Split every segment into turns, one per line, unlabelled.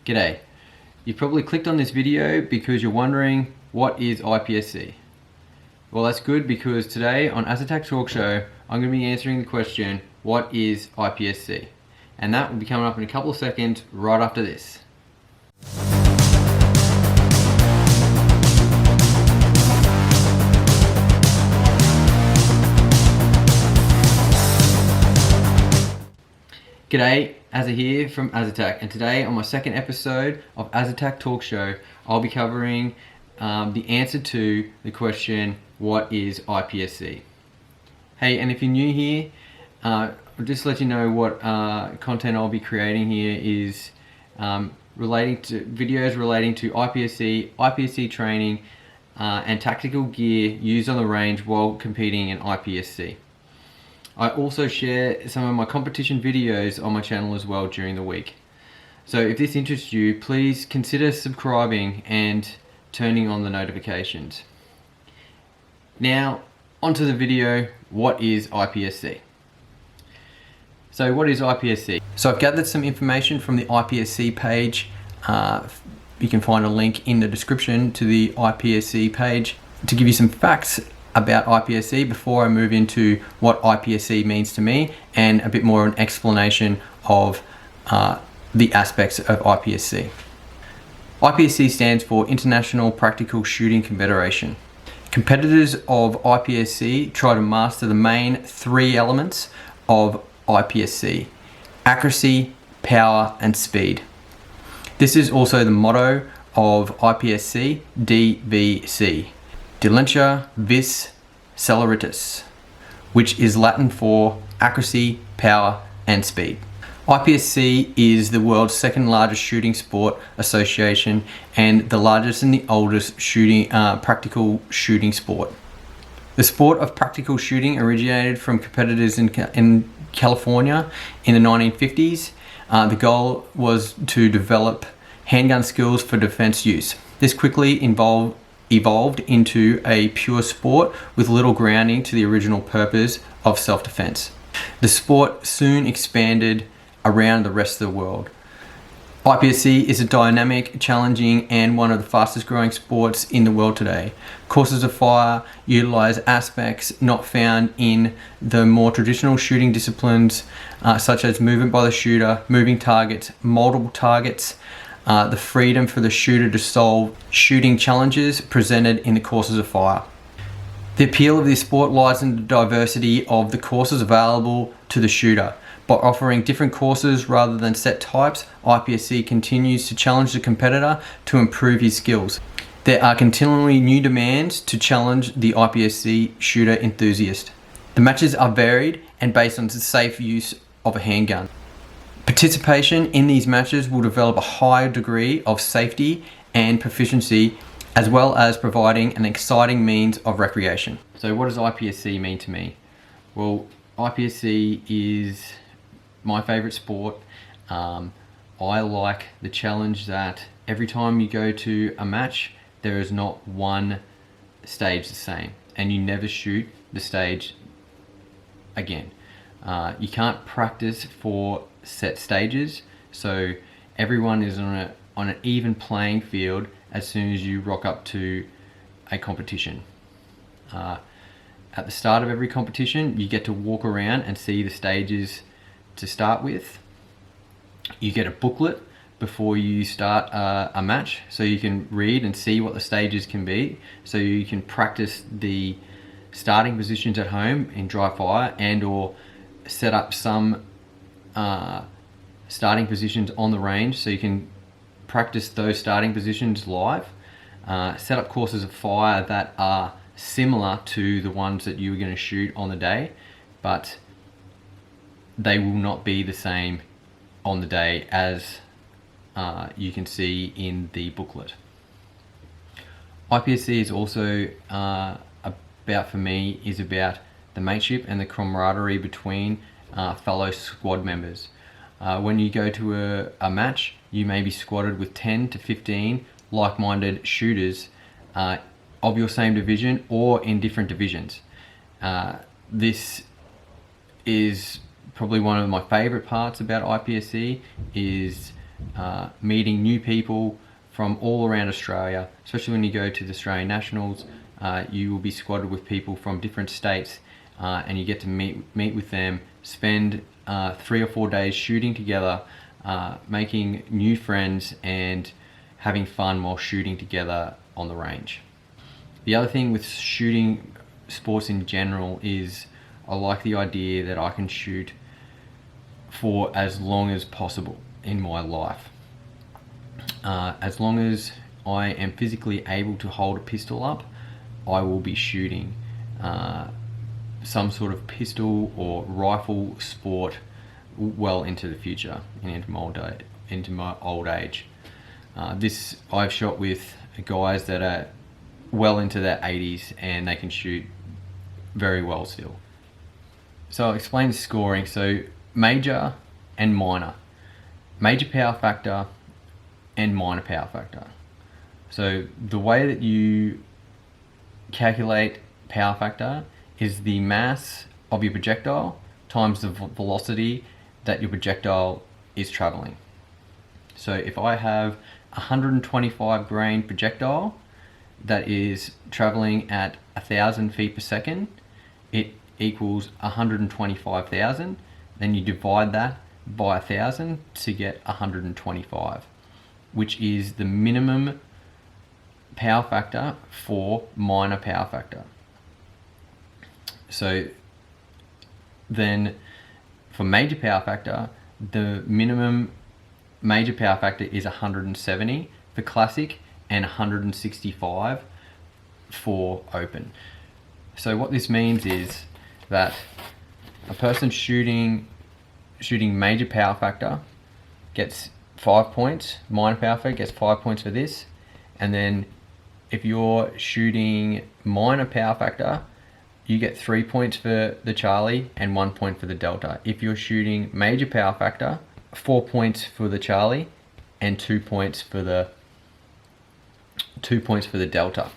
G'day. You've probably clicked on this video because you're wondering what is IPSC. Well, that's good because today on AZZATAC Talk Show, I'm going to be answering the question, what is IPSC? And that will be coming up in a couple of seconds right after this. G'day, Azza here from AZZATAC, and today on my second episode of AZZATAC Talk Show, I'll be covering the answer to the question, what is IPSC? Hey, and if you're new here, I'll just let you know what content I'll be creating here is relating to videos relating to IPSC training and tactical gear used on the range while competing in IPSC. I also share some of my competition videos on my channel as well during the week. So if this interests you, please consider subscribing and turning on the notifications. Now, onto the video, what is IPSC? So what is IPSC? So I've gathered some information from the IPSC page. You can find a link in the description to the IPSC page to give you some facts about IPSC before I move into what IPSC means to me and a bit more an explanation of the aspects of IPSC. IPSC stands for International Practical Shooting Confederation. Competitors of IPSC try to master the main three elements of IPSC: accuracy, power, and speed. This is also the motto of IPSC DVC. Diligentia vis celeritas, which is Latin for accuracy, power, and speed. IPSC is the world's second largest shooting sport association and the largest and the oldest practical shooting sport. The sport of practical shooting originated from competitors in California in the 1950s. The goal was to develop handgun skills for defense use. This quickly evolved into a pure sport with little grounding to the original purpose of self-defense. The sport soon expanded around the rest of the world. IPSC is a dynamic, challenging, and one of the fastest growing sports in the world today. Courses of fire utilize aspects not found in the more traditional shooting disciplines, such as movement by the shooter, moving targets, multiple targets, the freedom for the shooter to solve shooting challenges presented in the courses of fire. The appeal of this sport lies in the diversity of the courses available to the shooter. By offering different courses rather than set types, IPSC continues to challenge the competitor to improve his skills. There are continually new demands to challenge the IPSC shooter enthusiast. The matches are varied and based on the safe use of a handgun. Participation in these matches will develop a high degree of safety and proficiency, as well as providing an exciting means of recreation. So what does IPSC mean to me? Well, IPSC is my favorite sport. I like the challenge that every time you go to a match, there is not one stage the same, and you never shoot the stage again. You can't practice for set stages, so everyone is on an even playing field as soon as you rock up to a competition. At the start of every competition, you get to walk around and see the stages to start with. You get a booklet before you start a match, so you can read and see what the stages can be, so you can practice the starting positions at home in dry fire and or set up some starting positions on the range so you can practice those starting positions live. Set up courses of fire that are similar to the ones that you were going to shoot on the day, but they will not be the same on the day as you can see in the booklet. IPSC is also for me, is about the mateship and the camaraderie between fellow squad members. When you go to a match, you may be squatted with 10 to 15 like-minded shooters of your same division or in different divisions. This is probably one of my favorite parts about IPSC, is meeting new people from all around Australia, especially when you go to the Australian Nationals. You will be squadded with people from different states, and you get to meet with them, spend 3 or 4 days shooting together, making new friends and having fun while shooting together on the range. The other thing with shooting sports in general is I like the idea that I can shoot for as long as possible in my life. As long as I am physically able to hold a pistol up, I will be shooting some sort of pistol or rifle sport well into the future and into my old age. This I've shot with guys that are well into their 80s and they can shoot very well still. So I'll explain scoring. So major and minor. Major power factor and minor power factor. So the way that you calculate power factor is the mass of your projectile times the velocity that your projectile is traveling. So if I have 125 grain projectile that is traveling at 1,000 feet per second, it equals 125,000. Then you divide that by 1,000 to get 125, which is the minimum power factor for minor power factor. So then for major power factor, the minimum major power factor is 170 for classic and 165 for open. So what this means is that a person shooting major power factor gets 5 points, minor power factor gets 5 points for this, and then if you're shooting minor power factor, you get 3 points for the Charlie and 1 point for the Delta. If you're shooting major power factor, 4 points for the Charlie and 2 points for the Delta.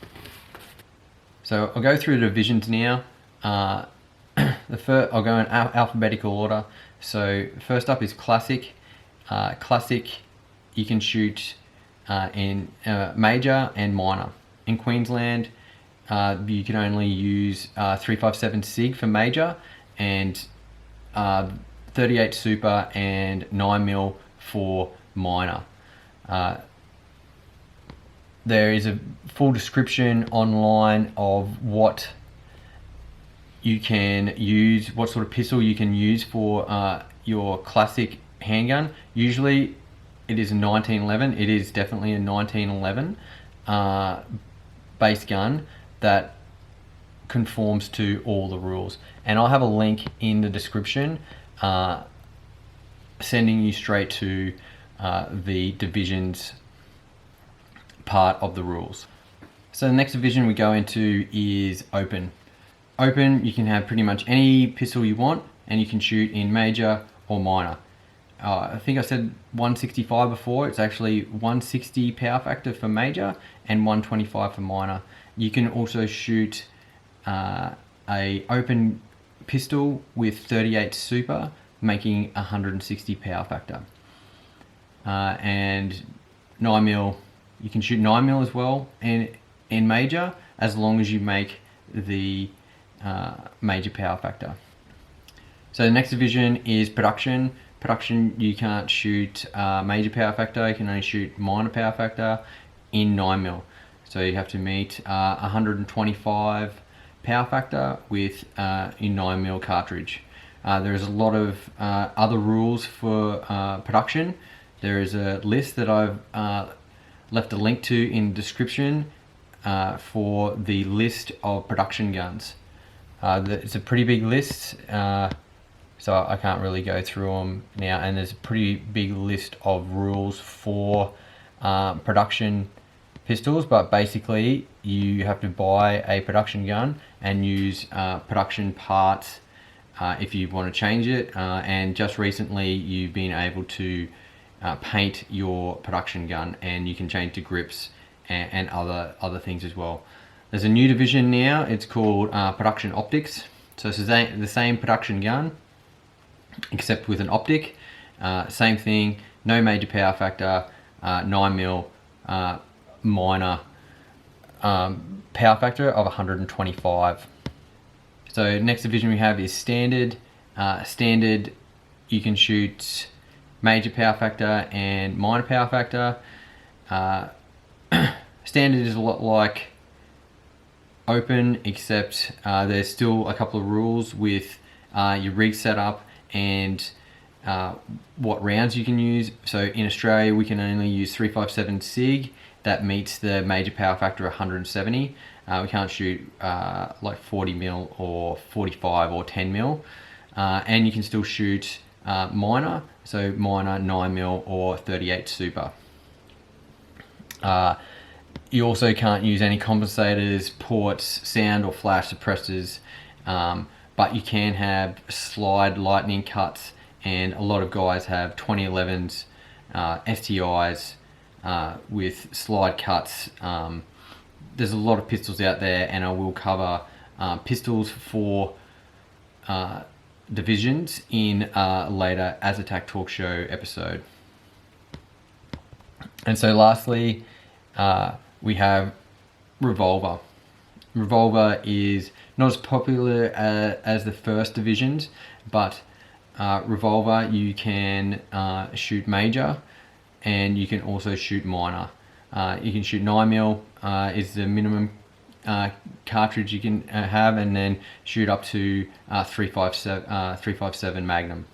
So I'll go through the divisions now. I'll go in alphabetical order. So first up is classic. Classic, you can shoot in major and minor. In Queensland, you can only use 357 SIG for major and 38 Super and 9mm for minor. There is a full description online of what you can use, what sort of pistol you can use for your classic handgun. Usually it is a 1911. It is definitely a 1911 base gun that conforms to all the rules. And I'll have a link in the description sending you straight to the divisions part of the rules. So the next division we go into is open. Open, you can have pretty much any pistol you want and you can shoot in major or minor. I think I said 165 before. It's actually 160 power factor for major and 125 for minor. You can also shoot a open pistol with 38 Super, making 160 power factor. And 9mm, you can shoot 9mm as well in major, as long as you make the major power factor. So the next division is production. Production, you can't shoot major power factor, you can only shoot minor power factor in 9mm. So you have to meet 125 power factor with in 9mm cartridge. There's a lot of other rules for production. There is a list that I've left a link to in the description for the list of production guns. It's a pretty big list, so I can't really go through them now, and there's a pretty big list of rules for production pistols, but basically you have to buy a production gun and use production parts if you want to change it, and just recently you've been able to paint your production gun and you can change the grips and other things as well. There's a new division now, it's called production optics. So it's the same production gun except with an optic. Same thing, no major power factor, 9mm, minor power factor of 125. So next division we have is standard. Standard, you can shoot major power factor and minor power factor. Standard is a lot like open, except there's still a couple of rules with your rig setup and what rounds you can use. So in Australia we can only use 357 SIG that meets the major power factor 170. We can't shoot like 40mm or 45 or 10mm, and you can still shoot minor, so minor 9mm or 38 super. You also can't use any compensators, ports, sound or flash suppressors, but you can have slide lightning cuts, and a lot of guys have 2011s, STIs with slide cuts. There's a lot of pistols out there, and I will cover pistols for divisions in a later AZZATAC talk show episode. And so lastly, we have Revolver. Revolver is not as popular as the first divisions, but Revolver you can shoot major, and you can also shoot minor. You can shoot 9mm is the minimum cartridge you can have, and then shoot up to 357 Magnum.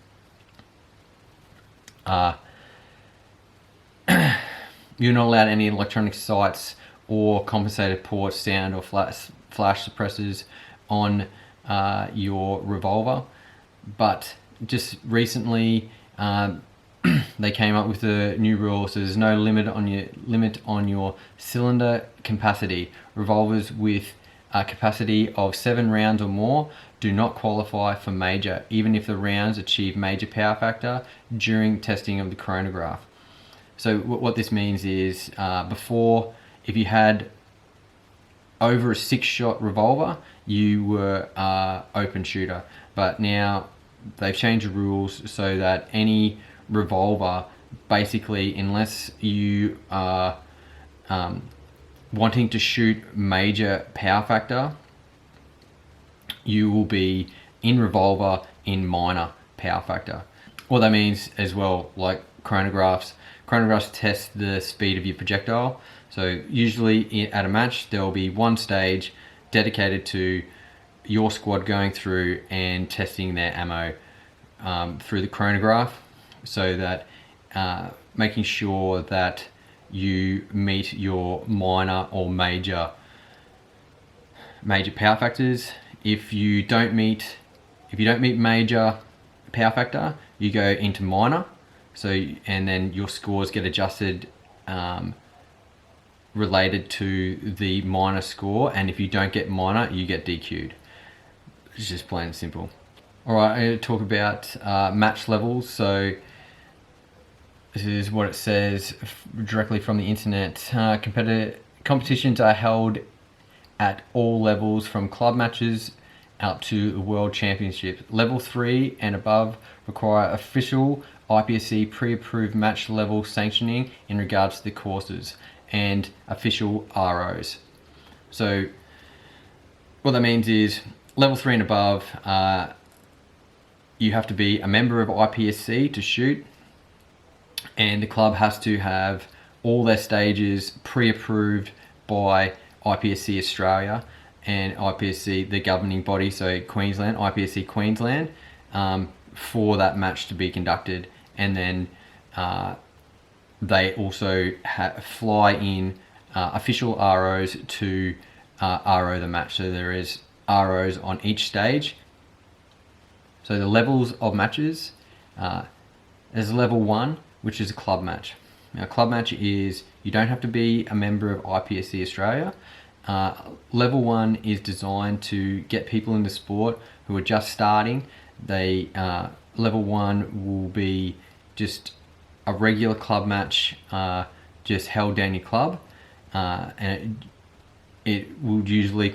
You're not allowed any electronic sights or compensated ports, sound or flash suppressors on your Revolver. But just recently they came up with a new rule, so there's no limit on your cylinder capacity. Revolvers with a capacity of 7 rounds or more do not qualify for major, even if the rounds achieve major power factor during testing of the chronograph. So what this means is, before, if you had over a 6-shot revolver, you were open shooter. But now they've changed the rules so that any revolver, basically, unless you are wanting to shoot major power factor, you will be in revolver in minor power factor. What that means as well, like chronographs test the speed of your projectile. So usually at a match there will be one stage dedicated to your squad going through and testing their ammo through the chronograph, so that making sure that you meet your minor or major power factors. If you don't meet major power factor, you go into minor. So, and then your scores get adjusted related to the minor score, and if you don't get minor, you get DQ'd. It's just plain and simple. Alright, I'm going to talk about match levels. So this is what it says directly from the internet. Competitions are held at all levels, from club matches up to the World Championship. Level 3 and above require official IPSC pre-approved match level sanctioning in regards to the courses and official ROs. So what that means is, level 3 and above, you have to be a member of IPSC to shoot, and the club has to have all their stages pre-approved by IPSC Australia and IPSC, the governing body, so Queensland, IPSC Queensland, for that match to be conducted. And then they also fly in official ROs to RO the match. So there is ROs on each stage. So the levels of matches, there's level 1, which is a club match. Now, a club match is, you don't have to be a member of IPSC Australia. Level 1 is designed to get people in the sport who are just starting. Level 1 will be just a regular club match, just held down your club, and it will usually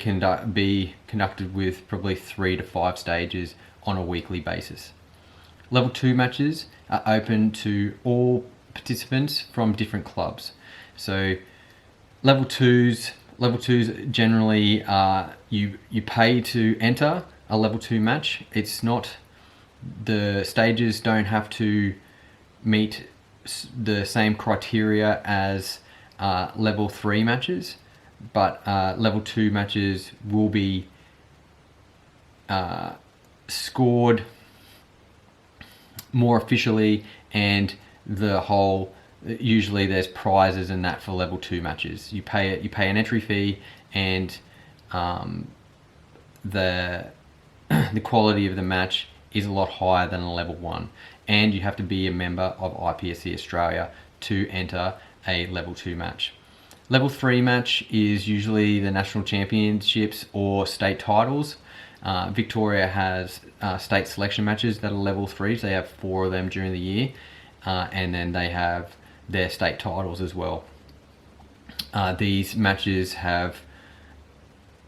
be conducted with probably 3 to 5 stages on a weekly basis. Level 2 matches are open to all participants from different clubs. So level twos generally you pay to enter a level 2 match. It's not, the stages don't have to meet the same criteria as level 3 matches, but level 2 matches will be scored more officially, and usually there's prizes and that for level 2 matches. You pay an entry fee, and the quality of the match is a lot higher than a level 1, and you have to be a member of IPSC Australia to enter a level 2 match. Level 3 match is usually the national championships or state titles. Victoria has state selection matches that are level 3s. They have 4 of them during the year, and then they have their state titles as well. These matches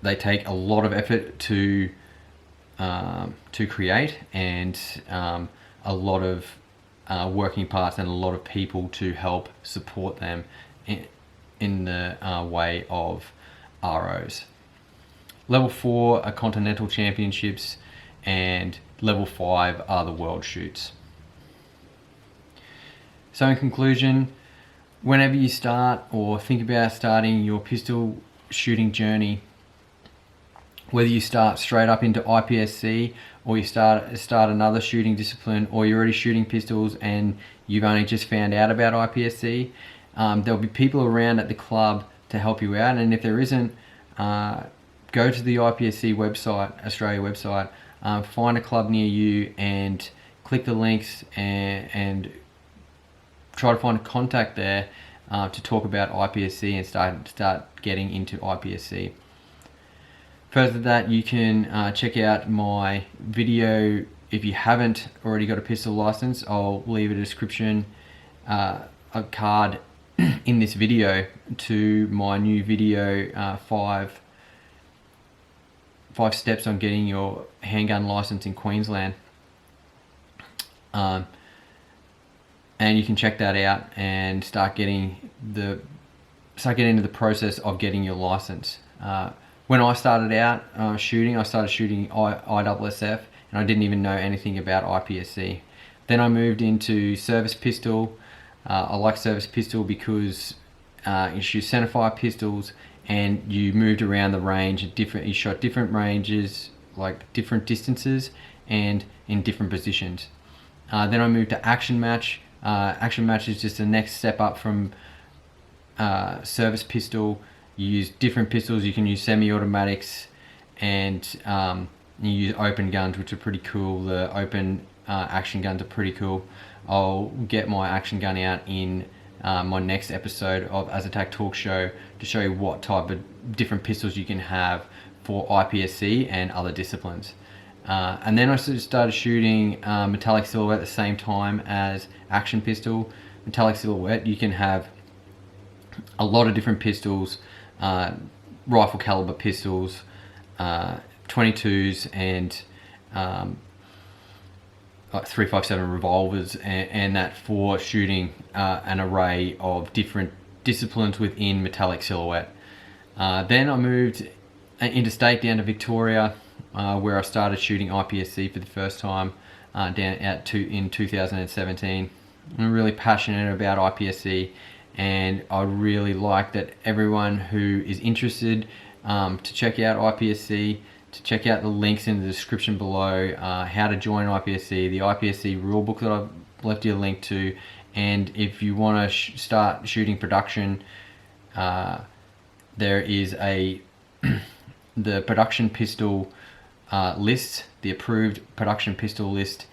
they take a lot of effort to create, and a lot of working parts and a lot of people to help support them in the way of ROs. Level 4 are continental championships, and level 5 are the world shoots. So in conclusion, whenever you start or think about starting your pistol shooting journey, whether you start straight up into IPSC or you start another shooting discipline, or you're already shooting pistols and you've only just found out about IPSC, there'll be people around at the club to help you out. And if there isn't, go to the IPSC website, Australia website, find a club near you and click the links and try to find a contact there to talk about IPSC and start getting into IPSC. Further to that, you can check out my video. If you haven't already got a pistol license, I'll leave a description, a card in this video to my new video, 5 steps on getting your handgun license in Queensland. And you can check that out and start getting into the process of getting your license. When I started out shooting, I started shooting ISSF, and I didn't even know anything about IPSC. Then I moved into service pistol. I like service pistol because you shoot centerfire pistols, and you moved around the range you shot different ranges, like different distances and in different positions. Then I moved to action match. Action match is just the next step up from service pistol. You use different pistols. You can use semi-automatics, and you use open guns, which are pretty cool. The open action guns are pretty cool. I'll get my action gun out in my next episode of AZZATAC Talk Show to show you what type of different pistols you can have for IPSC and other disciplines. And then I started shooting metallic silhouette at the same time as action pistol. Metallic silhouette, you can have a lot of different pistols, rifle caliber pistols, 22s, and like 357 revolvers, and that for shooting an array of different disciplines within metallic silhouette. Then I moved interstate down to Victoria, where I started shooting IPSC for the first time in 2017. I'm really passionate about IPSC, and I really like that everyone who is interested to check out IPSC, to check out the links in the description below, how to join IPSC, the IPSC rulebook that I've left you a link to, and if you want to start shooting production, there is the production pistol list, the approved production pistol list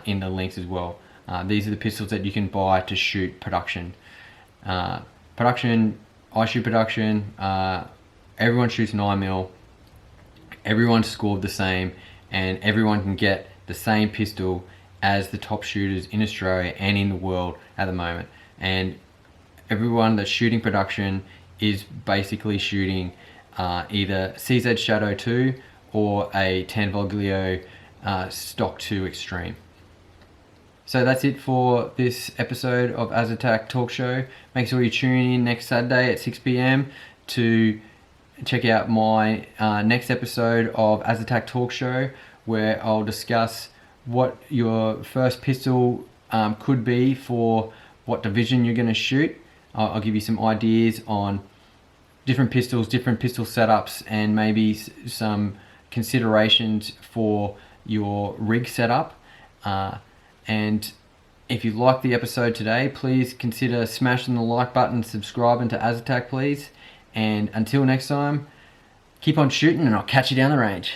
in the links as well. These are the pistols that you can buy to shoot production. I shoot production, everyone shoots 9mm, everyone scored the same, and everyone can get the same pistol as the top shooters in Australia and in the world at the moment. And everyone that's shooting production is basically shooting either CZ Shadow 2 or a Tanvoglio Stock 2 Extreme. So that's it for this episode of AZZATAC Talk Show. Make sure you tune in next Saturday at 6 p.m. to check out my next episode of AZZATAC Talk Show, where I'll discuss what your first pistol could be for what division you're going to shoot. I'll give you some ideas on different pistols, different pistol setups, and maybe some considerations for your rig setup. And if you liked the episode today, please consider smashing the like button, subscribing to AZZATAC, please. And until next time, keep on shooting, and I'll catch you down the range.